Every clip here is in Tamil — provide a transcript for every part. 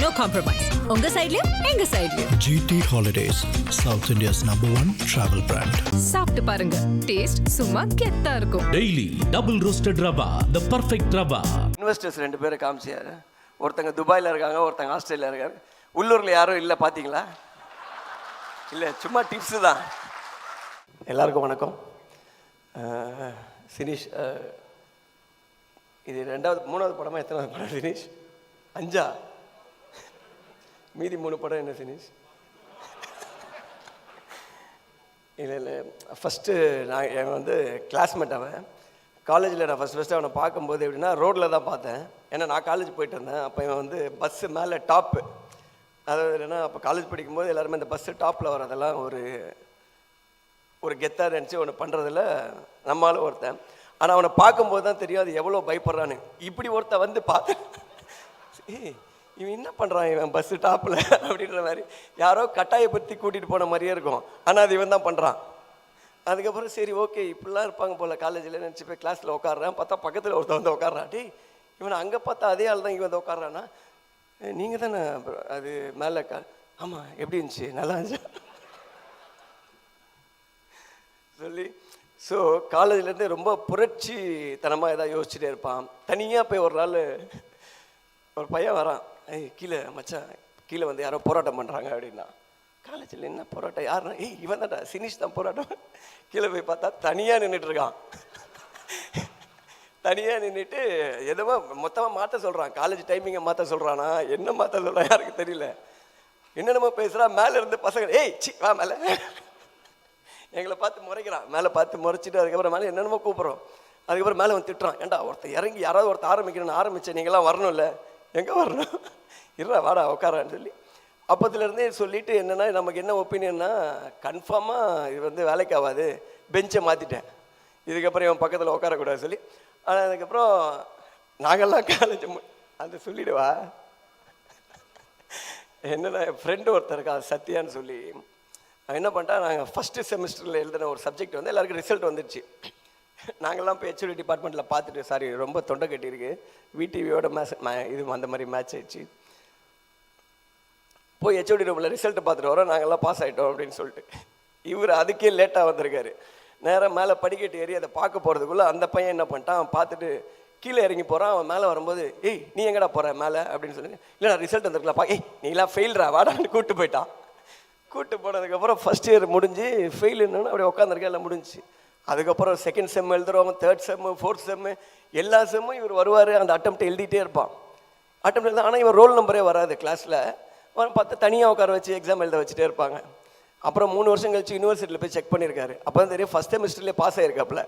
No compromise. உங்க சைடுலயும் எங்க சைடுலயும். GT Holidays, South India's #1 travel brand. சாப்பிட்டு பாருங்க, டேஸ்ட் சும்மா கெத்தா இருக்கும். Daily double roasted rava, the perfect rava. Investors 2 பேரை காமிச்சாரு. ஒருத்தங்க துபாயில் இருக்காங்க, ஒருத்தங்க ஆஸ்திரேலியா இருக்காங்க. உள்ளூரில் யாரும் இல்லை, பார்த்தீங்களா? இல்லை, சும்மா டிப்ஸு தான். எல்லாருக்கும் வணக்கம். சினீஷ், இது 3வது படமா? எத்தனாவது படம் சினீஷ்? 5ஆ? மீதி 3 படம் என்ன சினீஷ்? இல்லை ஃபஸ்ட்டு நான் வந்து கிளாஸ்மேட் அவன். காலேஜில் நான் ஃபஸ்ட்டு அவனை பார்க்கும்போது எப்படின்னா ரோட்டில் தான் பார்த்தேன். ஏன்னா நான் காலேஜ் போயிட்டு இருந்தேன். அப்போ இவன் வந்து பஸ்ஸு மேலே டாப்பு, அதாவது இல்லைன்னா அப்போ காலேஜ் படிக்கும்போது எல்லாருமே இந்த பஸ்ஸு டாப்பில் வரதெல்லாம் ஒரு கெத்தாக நினச்சி ஒன்று பண்ணுறதில்ல நம்மளால ஒருத்தன். ஆனால் அவனை பார்க்கும்போது தான் தெரியும் அது எவ்வளோ பயப்படுறான்னு. இப்படி ஒருத்தன் வந்து பார்த்தேன், இவன் என்ன பண்ணுறான் இவன் பஸ்ஸு டாப்பில் அப்படின்ற மாதிரி யாரோ கட்டாயப்படுத்தி கூட்டிகிட்டு போன மாதிரியே இருக்கும். ஆனால் அது இவன் தான் பண்ணுறான். அதுக்கப்புறம் சரி ஓகே இப்படிலாம் இருப்பாங்க போல் காலேஜில் நினச்சி போய் கிளாஸில் உட்காடுறேன். பார்த்தா பக்கத்தில் ஒருத்தன் வந்து உட்காடுறான். டே இவனை அங்கே பார்த்தா அதே ஆள் தான் இங்கே வந்து உட்காடுறான்னா, நீங்கள் தானே அது மேலே ஆமாம் எப்படி இருந்துச்சு, நல்லா இருந்துச்சு சொல்லி. ஸோ காலேஜ்லேருந்து ரொம்ப புரட்சித்தனமாக எதாவது யோசிச்சுட்டே இருப்பான். தனியாக போய் ஒரு நாள் ஒரு பையன் வரான். கீழே மச்சான் கீழே வந்து யாரோ போராட்டம் பண்ணுறாங்க அப்படின்னா. காலேஜில் என்ன போராட்டம், யாருன்னா? இவன் தான்டா சினிஷ் தான் போராட்டம். கீழே போய் பார்த்தா தனியாக நின்றுட்டுருக்கான். தனியாக நின்றுட்டு எதுவோ மொத்தமாக மாற்ற சொல்கிறான். காலேஜ் டைமிங்கை மாற்ற சொல்கிறானா என்ன மாற்ற சொல்கிறான் யாருக்கு தெரியல. என்னென்னமோ பேசுகிறான். மேலே இருந்து பசங்க சி வா மேலே, எங்களை பார்த்து முறைக்கிறான். மேலே பார்த்து முறைச்சிட்டு அதுக்கப்புறம் மேலே என்னென்னமோ கூப்பிட்றோம். அதுக்கப்புறம் மேலே வந்து திட்டுறான். ஏன்டா ஒருத்தர் இறங்கி யாராவது ஒருத்தர் ஆரம்பிக்கணும்னு ஆரம்பித்தேன், நீங்களாம் வரணும்ல, எங்கே வரணும், இருடா வாடா உட்காரான்னு சொல்லி அப்போதுலேருந்தே சொல்லிவிட்டு என்னென்னா நமக்கு என்ன ஒப்பீனியன்னா கன்ஃபார்மாக இது வந்து வேலைக்கு ஆகாது, பெஞ்சை மாற்றிட்டேன், இதுக்கப்புறம் இவன் பக்கத்தில் உட்காரக்கூடாது சொல்லி. ஆனால் அதுக்கப்புறம் நாங்கள்லாம் காலேஜ் அந்த சொல்லிவிடுவா. என்னென்னா என் ஃப்ரெண்டு ஒருத்தர் இருக்கா சத்யான்னு சொல்லி, என்ன பண்ணிட்டா நாங்கள் ஃபஸ்ட்டு செமிஸ்டரில் எழுதின ஒரு சப்ஜெக்ட் வந்து எல்லாருக்கும் ரிசல்ட் வந்துடுச்சு. நாங்கள்லாம் இப்போ ஹெச்ஓடி டிபார்ட்மெண்ட்டில் பார்த்துட்டு சாரி ரொம்ப தொண்டை கட்டியிருக்கு, விடிவியோட இது அந்த மாதிரி மேட்ச் ஆயிடுச்சு. போய் ஹெச்ஓடி ரூமில் ரிசல்ட்டை பார்த்துட்டு வரோம், நாங்கள்லாம் பாஸ் ஆகிட்டோம் அப்படின்னு சொல்லிட்டு. இவர் அதுக்கே லேட்டாக வந்திருக்காரு. நேராக மேலே படிக்கட்டு ஏறி அதை பார்க்க போகிறதுக்குள்ளே அந்த பையன் என்ன பண்ணிட்டான், அவன் பார்த்துட்டு கீழே இறங்கி போகிறான். அவன் மேலே வரும்போது நீ எங்கடா போகிற மேலே அப்படின்னு சொல்லி, இல்லை நான் ரிசல்ட் வந்துருக்கலாம்ப்பா, நீலாம் ஃபெயில்ரா வாடான்னு கூப்பிட்டு போயிட்டான். கூப்பிட்டு போனதுக்கப்புறம் ஃபஸ்ட் இயர் முடிஞ்சு ஃபெயில் என்னன்னு அப்படியே உட்காந்துருக்கேன், எல்லாம் முடிஞ்சு. அதுக்கப்புறம் second sem எழுதுறவங்க, third sem, fourth sem, எல்லா செம்மும் இவர் வருவார். அந்த அட்டம்ப்ட் எழுதிட்டே இருப்பான். அட்டம்ப்ட் எழுத ஆனால் இவர் ரோல் நம்பரே வராது கிளாஸில். பார்த்து தனியாக உட்கார வச்சு எக்ஸாம் எழுத வச்சுட்டே இருப்பாங்க. அப்புறம் 3 வருஷம் கழிச்சு யூனிவர்சிட்டியில் போய் செக் பண்ணியிருக்காரு. அப்போ தான் தெரியும் ஃபஸ்ட் செமிஸ்டர்லேயே பாஸ் ஆகிருக்காப்புல.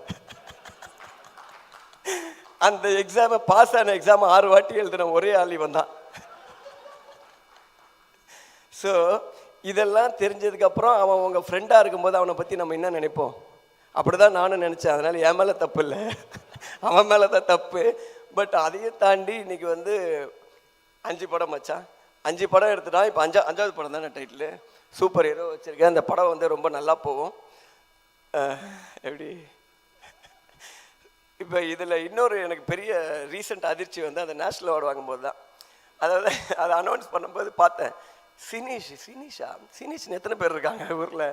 அந்த எக்ஸாமை பாஸ் ஆன எக்ஸாமை 6 வாட்டி எழுதின ஒரே ஆள் இவன் தான். ஸோ இதெல்லாம் தெரிஞ்சதுக்கப்புறம் அவன் உங்கள் ஃப்ரெண்டாக இருக்கும்போது அவனை பற்றி நம்ம என்ன நினைப்போம், அப்படி தான் நானும் நினச்சேன். அதனால் என் மேலே தப்பு இல்லை, அவன் மேலே தான் தப்பு. பட் அதையும் தாண்டி இன்றைக்கி வந்து 5 படம் மச்சான், 5 படம் எடுத்துட்டான். இப்போ 5வது படம் தானே டைட்டில். சூப்பர் ஹீரோ வச்சுருக்கேன். அந்த படம் வந்து ரொம்ப நல்லா போகும். எப்படி இப்போ இதில் இன்னொரு எனக்கு பெரிய ரீசெண்ட் அதிர்ச்சி வந்து அந்த நேஷ்னல் அவார்டு வாங்கும்போது தான். அதாவது அதை அனௌன்ஸ் பண்ணும்போது பார்த்தேன், சினிஷ்னு எத்தனை பேர் இருக்காங்க ஊரில்,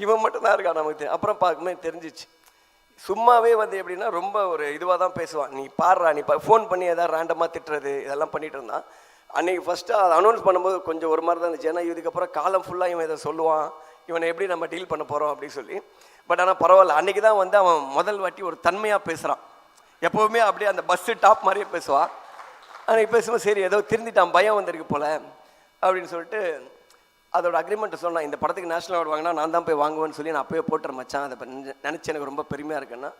இவன் மட்டும்தான் இருக்கான் நமக்கு தெரியும். அப்புறம் பார்க்கும்போது தெரிஞ்சிச்சு. சும்மாவே வந்து எப்படின்னா ரொம்ப ஒரு இதுவாக தான் பேசுவான். நீ பாடுறா, நீ ஃபோன் பண்ணி எதாவது ரேண்டமாக திட்டுறது இதெல்லாம் பண்ணிகிட்டு இருந்தான். அன்றைக்கி ஃபஸ்ட்டு அதை அனௌன்ஸ் பண்ணும்போது கொஞ்சம் ஒரு மாதிரி தான் இருந்துச்சு. ஏன்னா இதுக்கப்புறம் காலம் ஃபுல்லாக இவன் இதை சொல்லுவான், இவனை எப்படி நம்ம டீல் பண்ண போகிறோம் அப்படின்னு சொல்லி. பட் ஆனால் பரவாயில்ல, அன்றைக்கி தான் வந்து அவன் முதல் வாட்டி ஒரு தன்மையாக பேசுகிறான். எப்போவுமே அப்படியே அந்த பஸ்ஸு டாப் மாதிரியே பேசுவான். அன்றைக்கி பேசும்போது சரி ஏதோ திருந்திட்டான், பயம் வந்திருக்கு போல் அப்படின்னு சொல்லிட்டு அதோட அக்ரிமெண்ட்டை சொன்னான். இந்த படத்துக்கு நேஷனல் அவார்டு வாங்கினா நான் தான் போய் வாங்குவேன்னு சொல்லி நான் அப்போயே போட்டுறேன் மச்சான். அதை நினச்சி எனக்கு ரொம்ப பெருமையாக இருக்குன்னா.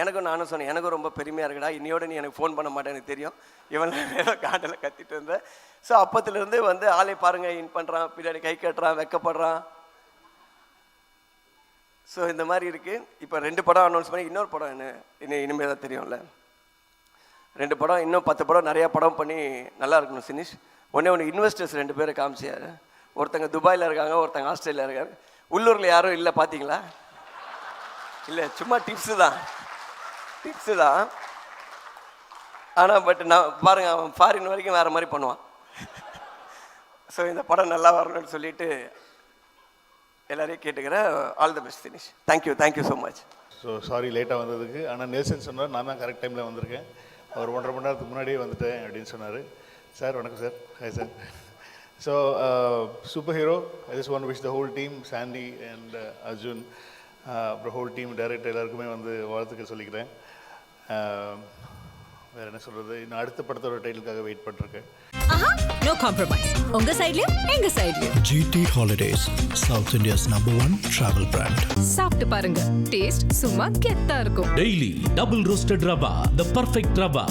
எனக்கும் நானும் சொன்னேன், எனக்கும் ரொம்ப பெருமையாக இருக்குடா, இன்னையோட நீ எனக்கு ஃபோன் பண்ண மாட்டேன் எனக்கு தெரியும், இவன் ஏதோ காண்டில் கத்திட்டு இருந்தேன். ஸோ அப்பத்துலேருந்து வந்து ஆளை பாருங்கள், இன் பண்ணுறான், பின்னாடி கை கட்டுறான், வெக்கப்படுறான். ஸோ இந்த மாதிரி இருக்குது. இப்போ 2 படம் அனௌன்ஸ் பண்ணி இன்னொரு படம் இனிமேல் தான் தெரியும்ல. 2 படம், இன்னும் 10 படம், நிறையா படம் பண்ணி நல்லா இருக்கணும் சினிஷ். ஒன்று இன்வெஸ்டர்ஸ் 2 பேரை காமிச்சார். ஒருத்தங்க துபாயில் இருக்காங்க, ஒருத்தங்க ஆஸ்திரேலியா இருக்காங்க. உள்ளூரில் யாரும் இல்லை, பார்த்தீங்களா? இல்லை, சும்மா டிப்ஸு தான். ஆனால் பட் நான் பாருங்கள், அவன் ஃபாரின் வரைக்கும் வேறு மாதிரி பண்ணுவான். ஸோ இந்த படம் நல்லா வரணும்னு சொல்லிட்டு எல்லாரையும் கேட்டுக்கிறேன். All the best Dinesh. Thank you so much. So sorry லேட்டாக வந்ததுக்கு. ஆனால் நேசன் சொன்னார், நான் தான் கரெக்ட் டைமில் வந்திருக்கேன். அவர் 1.5 மணி நேரத்துக்கு முன்னாடியே வந்துட்டேன் அப்படின்னு சொன்னார். சார் வணக்கம் sir. Hi sir. So super hero, I just want wish the whole team, Sandy and Arjun, அப்புறம் ஹோல் டீம், டைரக்டர் எல்லாருக்குமே வந்து வாழ்த்துக்கள் சொல்லிக்கிறேன். வேறு என்ன சொல்கிறது, இன்னும் அடுத்த படத்தோட டைட்டிலுக்காக வெயிட் பண்ணிருக்கேன். No compromise. உங்க சைடுலயும் எங்க சைடுலயும். GT Holidays, South India's #1 travel brand. சாப்பிட்டு பாருங்க, டேஸ்ட் சும்மா கெத்தா இருக்கும். Daily double roasted rava, the perfect rava.